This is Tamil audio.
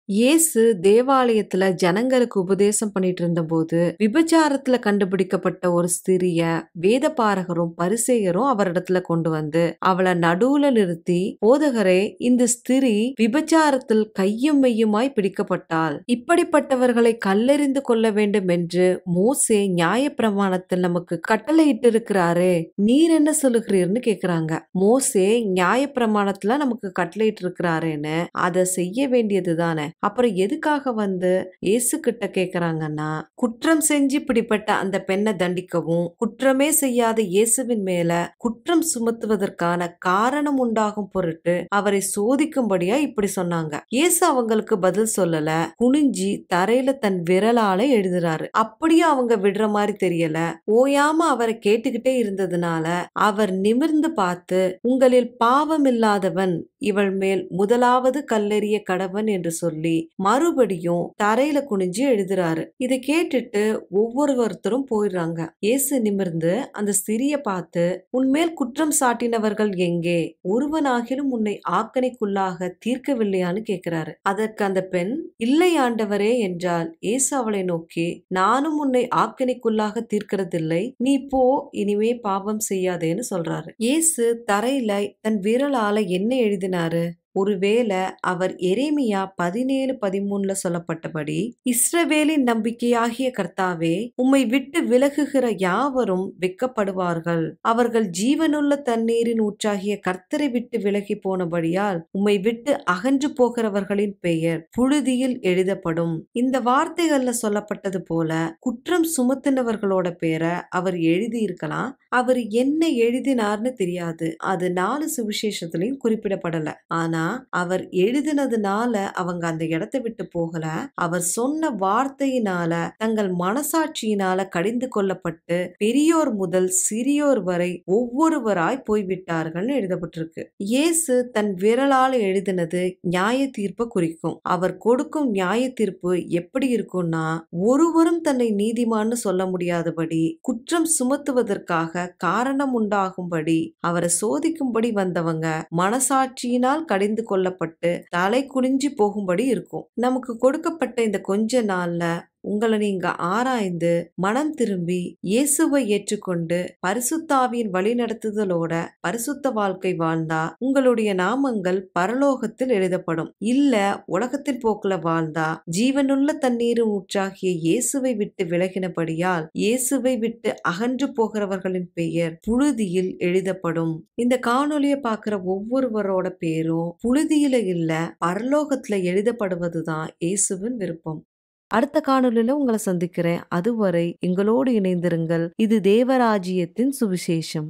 இயேசு தேவாலயத்துல ஜனங்களுக்கு உபதேசம் பண்ணிட்டு இருந்தபோது, விபச்சாரத்துல கண்டுபிடிக்கப்பட்ட ஒரு ஸ்திரிய வேதபாரகரும் பரிசேயரும் அவரிடத்துல கொண்டு வந்து அவள நடுவுல நிறுத்தி, போதகரே, இந்த ஸ்திரீ விபச்சாரத்தில் கையும் மெய்யுமாய் பிடிக்கப்பட்டாள். இப்படிப்பட்டவர்களை கல்லெறிந்து கொள்ள வேண்டும் என்று மோசே நியாயப்பிரமாணத்தில் நமக்கு கட்டளையிட்டிருக்கிறாரே, நீர் என்ன சொல்லுகிறீர்னு கேக்குறாங்க. மோசே நியாயப்பிரமாணத்துல நமக்கு கட்டளையிட்டு இருக்கிறாரேன்னு அதை செய்ய வேண்டியதுதானே. அப்புறம் எதுக்காக வந்து இயேசு கிட்ட கேக்குறாங்கன்னா, குற்றம் செஞ்சு பிடிப்பட்ட அந்த பெண்ணை தண்டிக்கவும், குற்றமே செய்யாத இயேசுவின் மேல குற்றம் சுமத்துவதற்கான காரணம் உண்டாகும் பொருட்டு அவரை சோதிக்கும்படியா இப்படி சொன்னாங்க. இயேசு அவங்களுக்கு பதில் சொல்லல, குனிஞ்சி தரையில தன் விரலால எழுதுறாரு. அப்படியே அவங்க விடுற மாதிரி தெரியல. ஓயாம அவரை கேட்டுக்கிட்டே இருந்ததுனால அவர் நிமிர்ந்து பார்த்து, உங்களில் பாவம் இல்லாதவன் இவள் மேல் முதலாவது கல்லெறிய கடவன் என்று சொல்லி மறுபடியும் தரையில குனிஞ்சு எழுதுறாரு. இதை கேட்டுட்டு ஒவ்வொருத்தரும் போயிடுறாங்க. இயேசு நிமிர்ந்து அந்த ஸ்திரிய பார்த்து, உன்மேல் குற்றம் சாட்டினவர்கள் எங்கே? ஒருவனாகிலும் உன்னை ஆக்கணைக்குள்ளாக தீர்க்கவில்லையான்னு கேட்கிறாரு. அதற்கு அந்த பெண், இல்லை ஆண்டவரே என்றால். இயேசு அவளை நோக்கி, நானும் உன்னை ஆக்கணைக்குள்ளாக தீர்க்கிறதில்லை, நீ போ, இனிமே பாவம் செய்யாதேன்னு சொல்றாரு. இயேசு தரையில தன் விரலால என்ன எழுதினாரு? ஒருவேளை அவர் எரேமியா 17:13 சொல்லப்பட்டபடி, இஸ்ரவேலின் நம்பிக்கையாகிய கர்த்தாவே, உம்மை விட்டு விலகுகிற யாவரும் வெட்கப்படுவார்கள். அவர்கள் ஜீவனுள்ள தண்ணீரின் ஊற்றாகிய கர்த்தரை விட்டு விலகி போனபடியால் உம்மை விட்டு அகன்று போகிறவர்களின் பெயர் புழுதியில் எழுதப்படும். இந்த வார்த்தைகள்ல சொல்லப்பட்டது போல குற்றம் சுமத்தினவர்களோட பேரை அவர் எழுதி இருக்கலாம். அவர் என்ன எழுதினார்னு தெரியாது. அது 4 சுவிசேஷத்திலையும் குறிப்பிடப்படல. ஆனா அவர் எழுதினதுனால அவங்க அந்த இடத்தை விட்டு போகல. அவர் சொன்ன வார்த்தையினால தங்கள் மனசாட்சியினால கடிந்து கொள்ளப்பட்டு பெரியோர் முதல் சிறியோர் வரை ஒவ்வொருவராய் போய்விட்டார்கள் எழுதப்பட்டிருக்கு. இயேசு தன் விரலால எழுதினது நியாய தீர்ப்பை குறிக்கும். அவர் கொடுக்கும் நியாய தீர்ப்பு எப்படி இருக்கும்னா, ஒருவரும் தன்னை நீதிமான்னு சொல்ல முடியாதபடி, குற்றம் சுமத்துவதற்காக காரணம் உண்டாகும்படி, அவரை சோதிக்கும்படி வந்தவங்க மனசாட்சியினால் கடிந்து கொள்ளப்பட்டு தலை குனிஞ்சு போகும்படி இருக்கும். நமக்கு கொடுக்கப்பட்ட இந்த கொஞ்ச நாள்ல உங்களை நீங்க ஆராய்ந்து மனம் திரும்பி இயேசுவை ஏற்றுக்கொண்டு பரிசுத்தாவியின் வழிநடத்துதலோட பரிசுத்த வாழ்க்கை வாழ்ந்தா உங்களுடைய நாமங்கள் பரலோகத்தில் எழுதப்படும். இல்ல உலகத்தின் போக்குல வாழ்ந்தா ஜீவனுள்ள தண்ணீரும் ஊற்றாகிய இயேசுவை விட்டு விலகினபடியால் இயேசுவை விட்டு அகன்று போகிறவர்களின் பெயர் புழுதியில் எழுதப்படும். இந்த காணொலியை பார்க்கிற ஒவ்வொருவரோட பேரும் புழுதியில இல்ல, பரலோகத்துல எழுதப்படுவதுதான் இயேசுவின் விருப்பம். அடுத்த காணொலியில உங்களை சந்திக்கிறேன். அதுவரை எங்களோடு இணைந்திருங்கள். இது தேவராஜ்யத்தின் சுவிசேஷம்.